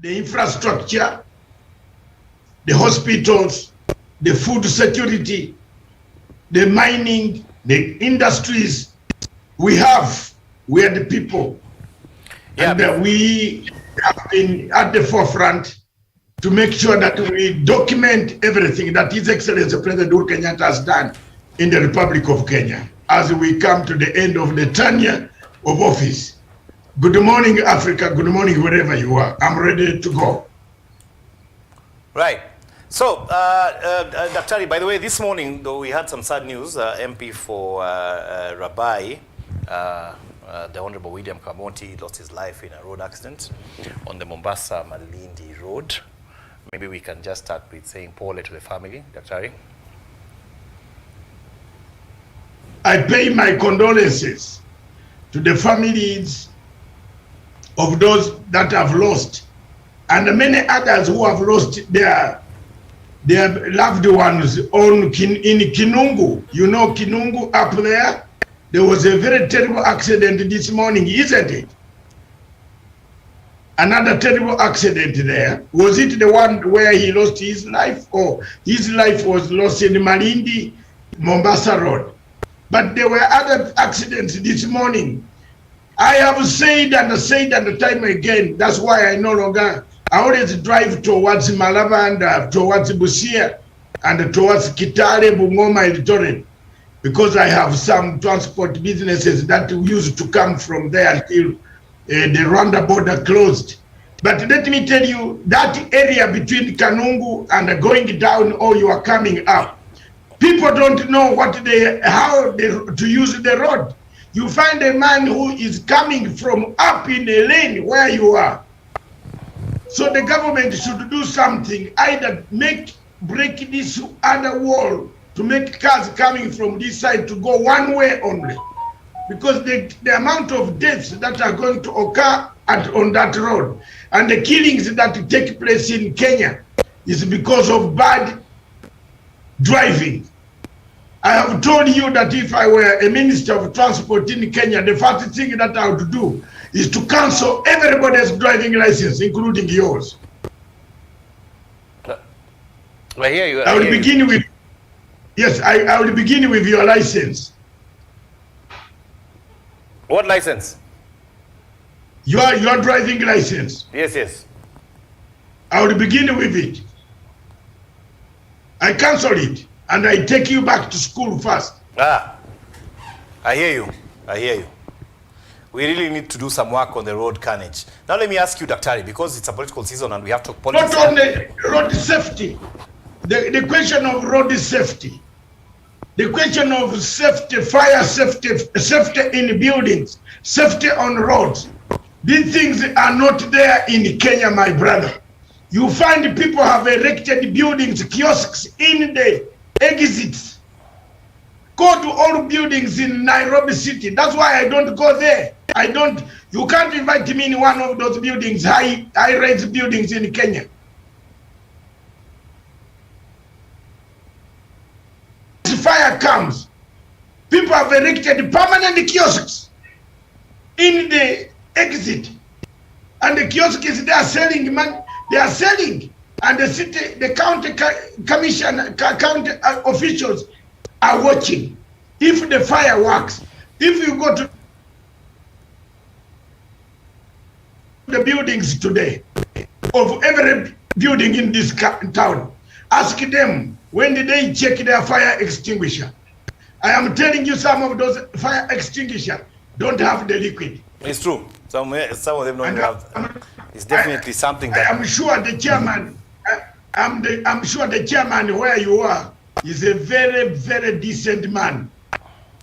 the infrastructure, the hospitals, the food security, the mining, the industries. We are the people. Yeah, and we have been at the forefront to make sure that we document everything that His Excellency President Uhuru Kenyatta has done in the Republic of Kenya as we come to the end of the tenure of office. Good morning, Africa. Good morning, wherever you are. I'm ready to go. Right. So, Daktari, by the way, this morning, though, we had some sad news. MP for Rabai, the Honorable William Kamonti, lost his life in a road accident on the Mombasa-Malindi Road. Maybe we can just start with saying pole to the family, Daktari. I pay my condolences to the families of those that have lost, and many others who have lost their loved ones in Kinungu. You know Kinungu up there? There was a very terrible accident this morning, isn't it? Another terrible accident there. Was it the one where he lost his life, or his life was lost in Malindi, Mombasa Road? But there were other accidents this morning. I have said and time again, that's why I no longer, I always drive towards Malaba and towards Busia and towards Kitale, Bungoma, Eldoret, because I have some transport businesses that used to come from there until the Rwanda border closed. But let me tell you, that area between Kanungu and going down, or you are coming up, people don't know how to use the road. You find a man who is coming from up in a lane where you are. So the government should do something, either break this other wall to make cars coming from this side to go one way only. Because the amount of deaths that are going to occur on that road and the killings that take place in Kenya is because of bad driving. I have told you that if I were a minister of transport in Kenya, the first thing that I would do is to cancel everybody's driving license, including yours. I hear you. I will begin with, yes, I will begin with your license. What license? Your driving license. Yes, yes. I will begin with it. I cancel it. And I take you back to school first. I hear you. I hear you. We really need to do some work on the road carnage. Now let me ask you, Daktari, because it's a political season and we have to politics. Not only road safety, the question of road safety, the question of safety, fire safety, safety in buildings, safety on roads. These things are not there in Kenya, my brother. You find people have erected buildings, kiosks in the exits. Go to all buildings in Nairobi City. That's why I don't go there. You can't invite me in one of those buildings, high-rise buildings in Kenya. If fire comes, people have erected permanent kiosks in the exit. And the kiosk is there selling, man. They are selling. And the city, the county commission, county officials are watching. If the fire works, if you go to the buildings today, of every building in this town, ask them, when did they check their fire extinguisher? I am telling you, some of those fire extinguishers don't have the liquid. It's true. Some of them don't have. It's definitely something that... I'm sure the chairman, I'm sure the chairman where you are is a very, very decent man.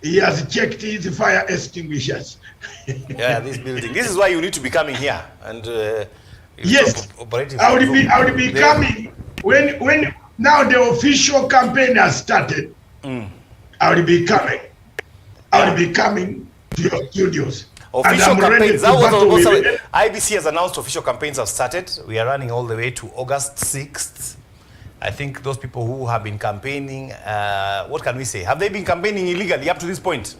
He has checked his fire extinguishers. Yeah, this building. This is why you need to be coming here and yes, I will be coming when now the official campaign has started. I will be coming. I will be coming to your studios. Official campaigns. IBC has announced official campaigns have started. We are running all the way to August 6th. I think those people who have been campaigning, what can we say? Have they been campaigning illegally up to this point?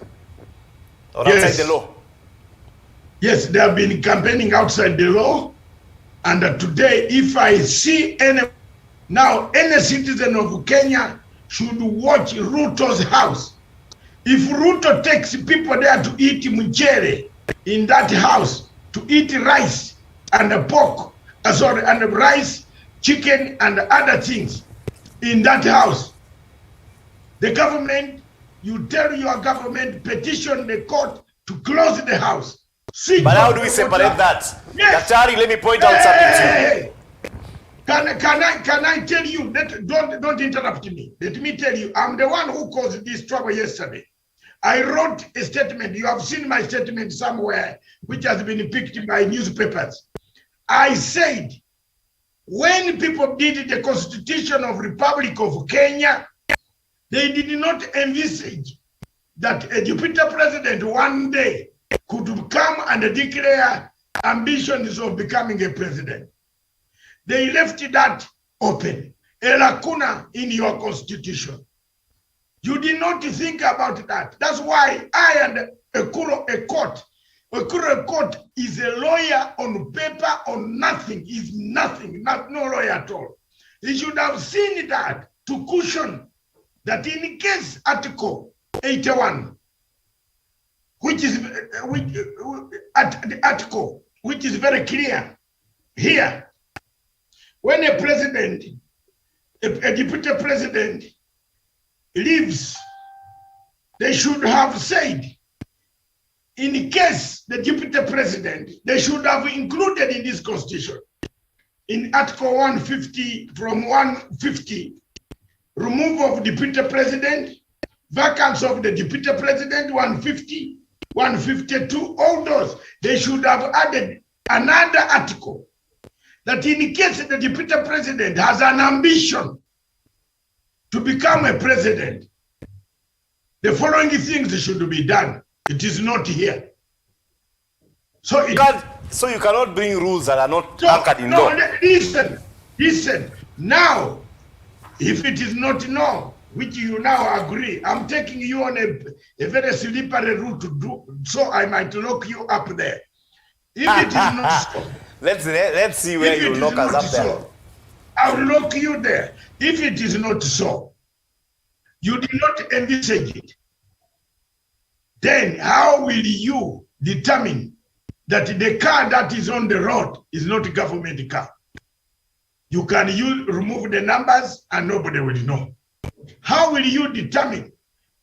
Or outside the law? Yes, they have been campaigning outside the law. And today, if I see any citizen of Kenya should watch Ruto's house. If Ruto takes people there to eat mchere in that house, to eat rice and pork, and rice, chicken, and other things in that house, the government, you tell your government, petition the court to close the house. But how do we separate that? Yes. Daktari, let me point out something to you. Can I tell you that? Don't interrupt me. Let me tell you, I'm the one who caused this trouble yesterday. I wrote a statement. You have seen my statement somewhere, which has been picked by newspapers. I said, when people did the Constitution of Republic of Kenya, they did not envisage that a deputy president one day could come and declare ambitions of becoming a president. They left that open, a lacuna in your constitution. You did not think about that. That's why I and Ekuro Court is a lawyer on paper, on nothing, is nothing, no lawyer at all. He should have seen that to cushion that in case Article 81, which is the article which is very clear here, when a president, a deputy president leaves, they should have said, in case the deputy president, they should have included in this constitution, in Article 150, from 150, removal of deputy president, vacancy of the deputy president, 150, 152, all those, they should have added another article that in case the deputy president has an ambition to become a president, the following things should be done. It is not here. So you cannot bring rules that are not anchored in law. Listen. Now, if it is not no, which you now agree, I'm taking you on a very slippery route to do, so I might lock you up there. If it is not so, let's see where you lock us up there. I'll lock you there. If it is not so, you did not envisage it, then how will you determine that the car that is on the road is not a government car? You can remove the numbers and nobody will know. How will you determine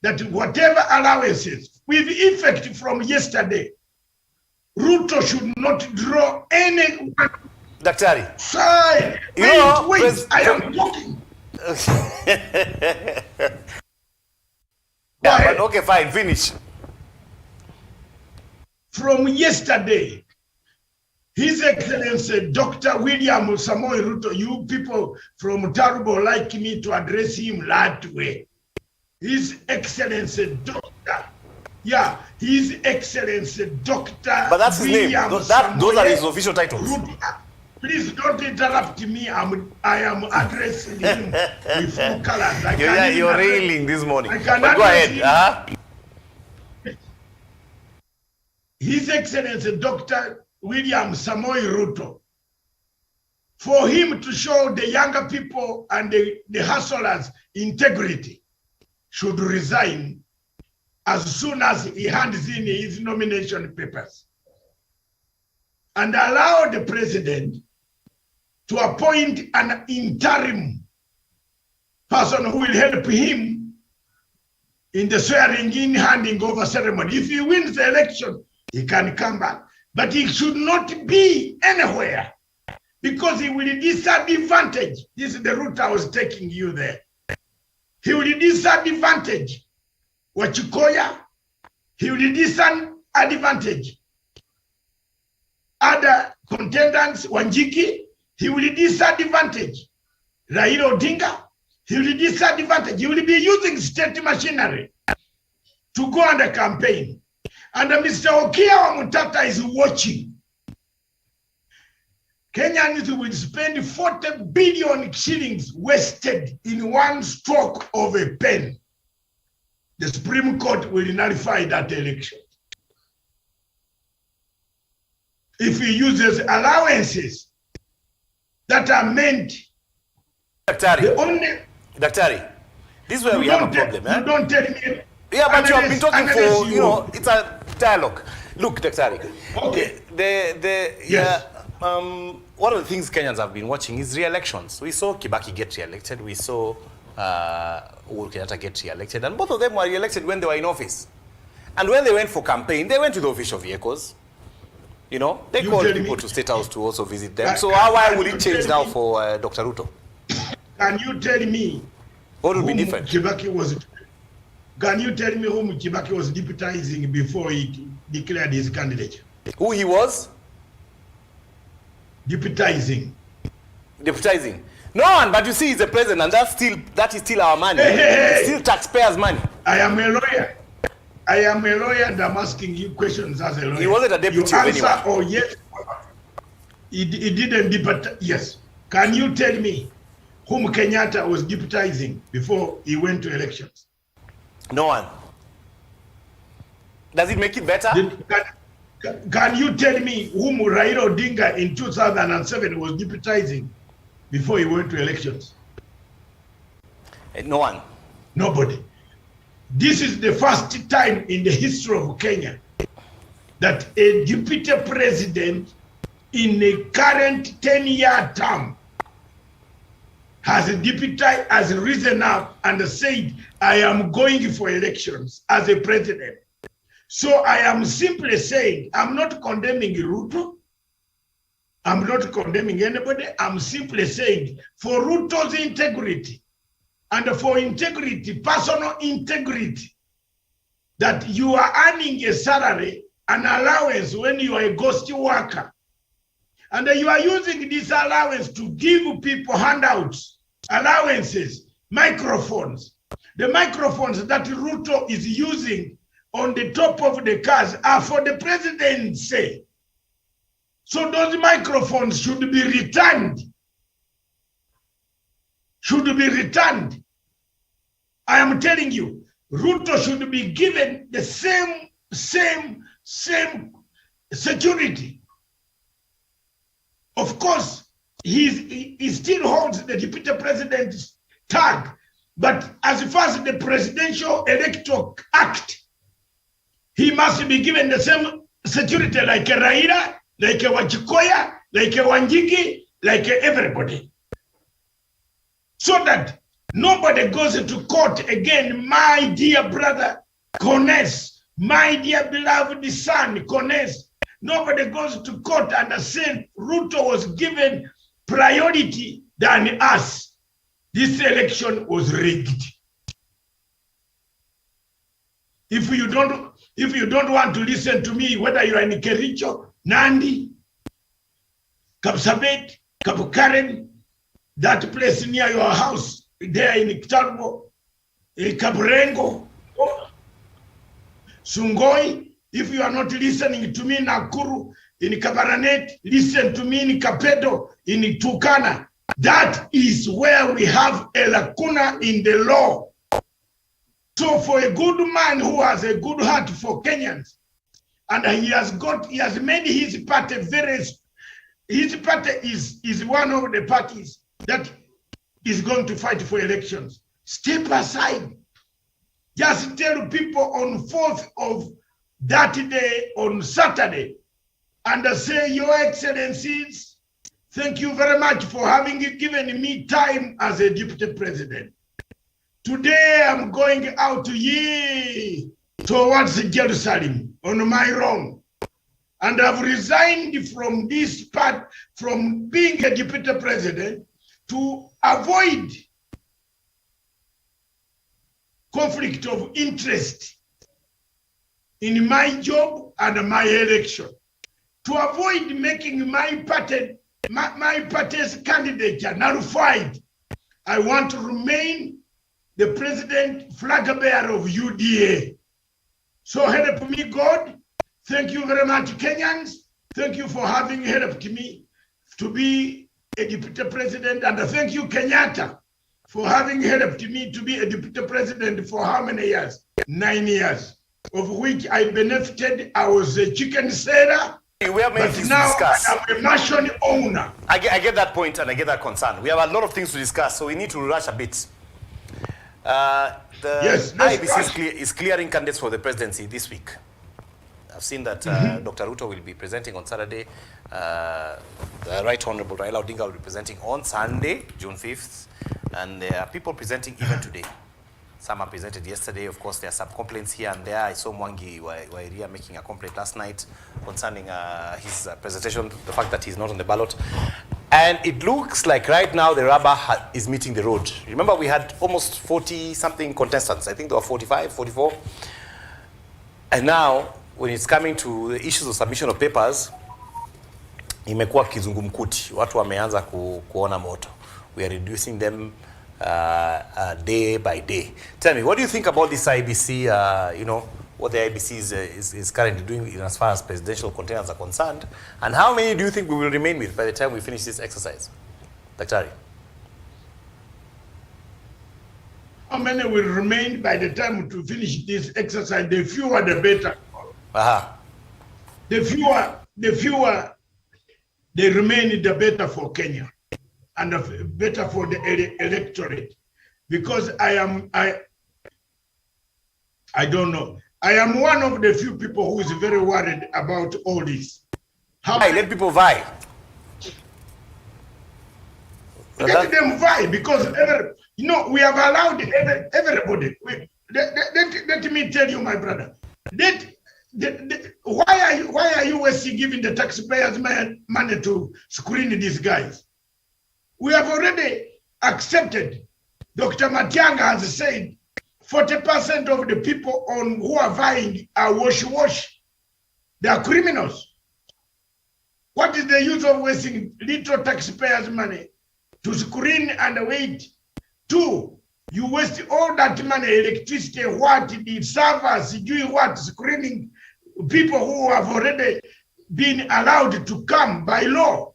that whatever allowances with effect from yesterday, Ruto should not draw any... Daktari. Sorry, wait, I am talking. Yeah, but okay, fine, finish. From yesterday, His Excellency Dr. William Samoei Ruto, you people from Turbo like me to address him that way. His Excellency Dr. Yeah, His Excellency Dr. But that's his name. Those are his official titles. Ruto. Please don't interrupt me. I am addressing him with full colors. You're railing this morning. But go ahead. His Excellency Dr. William Samoei Ruto, for him to show the younger people and the hustlers integrity, should resign as soon as he hands in his nomination papers and allow the president to appoint an interim person who will help him in the swearing-in, handing over ceremony. If he wins the election, he can come back. But he should not be anywhere because he will disadvantage. This is the route I was taking you there. He will disadvantage Wachikoya. He will disadvantage other contenders, Wanjiki. He will disadvantage Raila Odinga. He will disadvantage. He will be using state machinery to go on the campaign. And Mr. Okia Mutata is watching. Kenyans will spend 40 billion shillings wasted in one stroke of a pen. The Supreme Court will nullify that election. If he uses allowances that are meant. Daktari, this is where we have a problem. You don't tell me. Yeah, but you have been talking for, you know, it's a dialogue. Look, Daktari, okay. Yes. One of the things Kenyans have been watching is re-elections. We saw Kibaki get re-elected. We saw Uhuru Kenyatta get re-elected. And both of them were re-elected when they were in office. And when they went for campaign, they went to the official vehicles. You know, they called people to State House to also visit them. So why would it change now for Dr. Ruto? Can you tell me what would be different? Can you tell me whom Kibaki was deputizing before he declared his candidature? Who he was? Deputizing. No one, but you see, he's a president, and that is still our money. It's still taxpayers' money. I am a lawyer, and I'm asking you questions as a lawyer. He wasn't a deputy. You answer or yes. He didn't deputize. Yes. Can you tell me whom Kenyatta was deputizing before he went to elections? No one. Does it make it better? Can you tell me whom Raila Odinga in 2007 was deputizing before he went to elections? No one. Nobody. This is the first time in the history of Kenya that a deputy president in a current 10-year term has risen up and said, I am going for elections as a president. So I am simply saying, I'm not condemning Ruto. I'm not condemning anybody. I'm simply saying, for Ruto's integrity and for integrity, personal integrity, that you are earning a salary, an allowance when you are a ghost worker, and you are using this allowance to give people handouts, allowances, microphones. The microphones that Ruto is using on the top of the cars are for the presidency. So those microphones should be returned. I am telling you, Ruto should be given the same security. Of course, he still holds the deputy president's tag, but as far as the Presidential Electoral Act, he must be given the same security like a Raila, like a Wachikoya, like a Wanjigi, like everybody. So that nobody goes to court again, my dear brother Kones, my dear beloved son Kones. Nobody goes to court and said Ruto was given priority than us. This election was rigged. If you don't want to listen to me, whether you are in Kericho, Nandi, Kapsabet, Kapukaren, that place near your house, there in Kitarbo, Kaburengo, Sungoi, if you are not listening to me in Nakuru, in Kabaranet, listen to me in Kapedo, in Tukana. That is where we have a lacuna in the law. So for a good man who has a good heart for Kenyans, and he has made his party his party is one of the parties that is going to fight for elections. Step aside. Just tell people on 4th of that day, on Saturday, and say, Your Excellencies, thank you very much for having given me time as a deputy president. Today I'm going out towards Jerusalem on my own. And I've resigned from this part, from being a deputy president, to avoid conflict of interest in my job and my election, to avoid making my party's candidature nullified. I want to remain the president flag bearer of UDA. So help me God. Thank you very much, Kenyans. Thank you for having helped me to be a deputy president. And thank you, Kenyatta, for having helped me to be a deputy president for how many years? 9 years, of which I benefited. I was a chicken seller. We have many things to now discuss. I'm a mansion owner. I get that point and I get that concern. We have a lot of things to discuss, so we need to rush a bit. The IBC is clearing candidates for the presidency this week. I've seen that Dr. Ruto will be presenting on Saturday. The Right Honorable Raila Odinga will be presenting on Sunday, June 5th. And there are people presenting even today. Some are presented yesterday. Of course, there are some complaints here and there. I saw Mwangi Wairia making a complaint last night concerning his presentation, the fact that he's not on the ballot. And it looks like right now the rubber is meeting the road. Remember, we had almost 40-something contestants. I think there were 45, 44. And now, when it's coming to the issues of submission of papers, imekuwa kizungumkuti. Watu wameanza kuona moto. We are reducing them day by day. Tell me, what do you think about this IBC, what the IBC is currently doing as far as presidential containers are concerned? And how many do you think we will remain with by the time we finish this exercise? Daktari. How many will remain by the time to finish this exercise? The fewer, the better. The fewer they remain, the better for Kenya and better for the electorate. Because I don't know. I am one of the few people who is very worried about all this. Let people vie. Let them vie, because we have allowed everybody. Let me tell you, my brother. Why are you wasting giving the taxpayers money to screen these guys? We have already accepted. Dr. Matsanga has said 40% of the people who are vying are wash. They are criminals. What is the use of wasting little taxpayers' money to screen and wait? 2, you waste all that money, electricity, the servers, doing what, screening people who have already been allowed to come by law.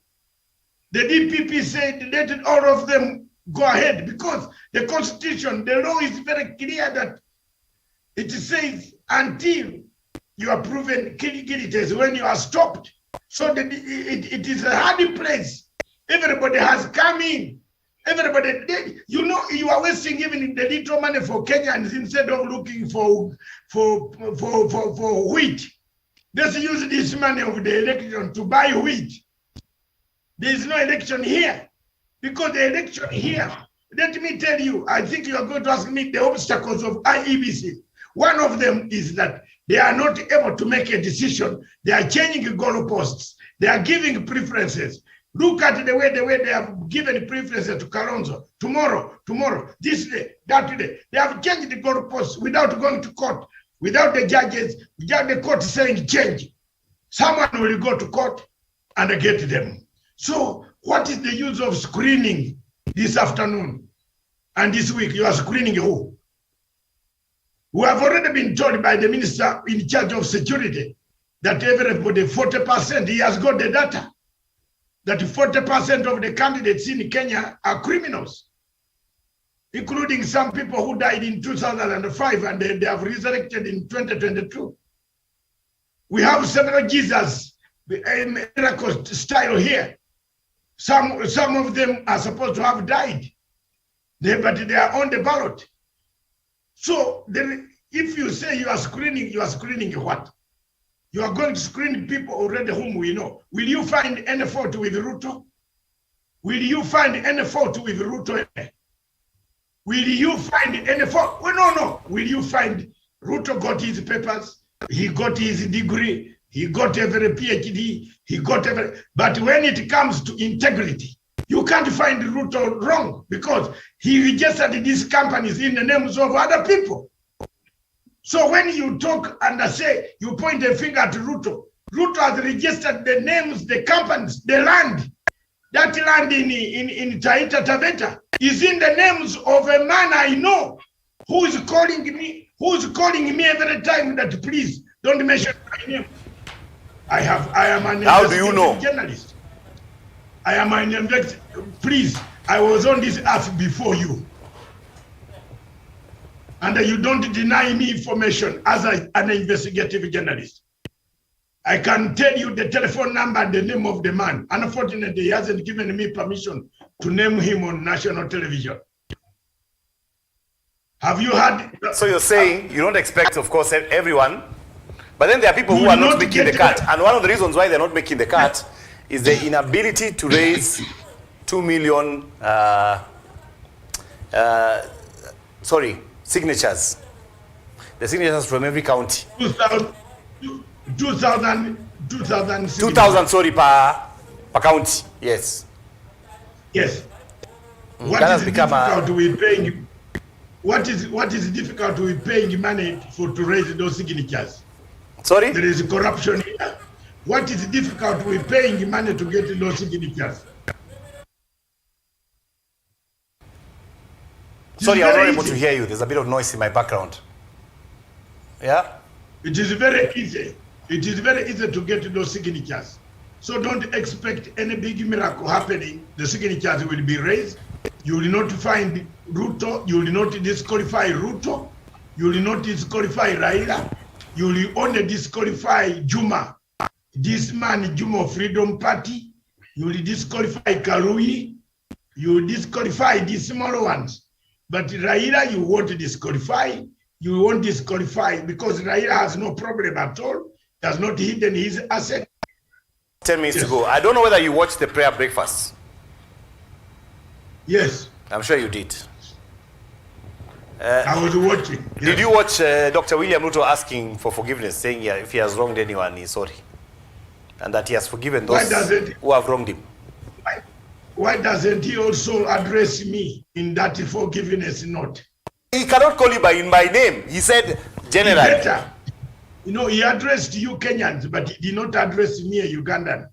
The DPP said let all of them go ahead because the constitution, the law is very clear that it says until you are proven guilty when you are stopped. So it is a hard place. Everybody has come in. Everybody, you are wasting even the little money for Kenyans instead of looking for wheat. Let's use this money of the election to buy wheat. There is no election here. Because the election here, let me tell you, I think you are going to ask me the obstacles of IEBC. One of them is that they are not able to make a decision. They are changing goalposts. They are giving preferences. Look at the way they have given preferences to Kalonzo. Tomorrow, this day, that day. They have changed the goalposts without going to court, without the judges, without the court saying change. Someone will go to court and get them. So what is the use of screening this afternoon and this week? You are screening who? We have already been told by the minister in charge of security that everybody, 40%, he has got the data, that 40% of the candidates in Kenya are criminals, including some people who died in 2005 and they have resurrected in 2022. We have several Jesus miracle style here. Some of them are supposed to have died, but they are on the ballot. So if you say you are screening what? You are going to screen people already whom we know. Will you find any fault with Ruto? Will you find any fault with Ruto? Will you find any fault? Well, no. Will you find Ruto got his papers? He got his degree. He got every PhD. He got every. But when it comes to integrity, you can't find Ruto wrong because he registered these companies in the names of other people. So when you talk and say, you point a finger at Ruto, Ruto has registered the names, the companies, the land. That land in Taita Taveta is in the names of a man I know who is calling me every time that please don't mention my name. I am an investigative journalist. I am an investigative. Please, I was on this earth before you. And you don't deny me information as an investigative journalist. I can tell you the telephone number and the name of the man. Unfortunately, he hasn't given me permission to name him on national television. Have you heard? So you're saying you don't expect, of course, everyone, but then there are people who are not making the cut. And one of the reasons why they're not making the cut is the inability to raise 2 million signatures. The signatures from every county. 2,000 per county. Yes. Yes. What That is has become difficult with paying? What is difficult with paying money to raise those signatures? Sorry? There is corruption here. What is difficult with paying money to get those signatures? Sorry, I'm not able to hear you. There's a bit of noise in my background. Yeah? It is very easy. It is very easy to get those signatures. So don't expect any big miracle happening. The signatures will be raised. You will not find Ruto. You will not disqualify Ruto. You will not disqualify Raila. You will only disqualify Juma. This man, Juma Freedom Party. You will disqualify Karui. You will disqualify these small ones. But Raila, you won't disqualify. You won't disqualify because Raila has no problem at all. He has not hidden his asset. 10 minutes to go. I don't know whether you watched the prayer breakfast. Yes. I'm sure you did. I was watching. Yes. Did you watch Dr. William Ruto asking for forgiveness, saying if he has wronged anyone, he's sorry? And that he has forgiven those who have wronged him? Why doesn't he also address me in that forgiveness note? He cannot call you by name. He said generally. Better. You know, he addressed you Kenyans, but he did not address me, a Ugandan.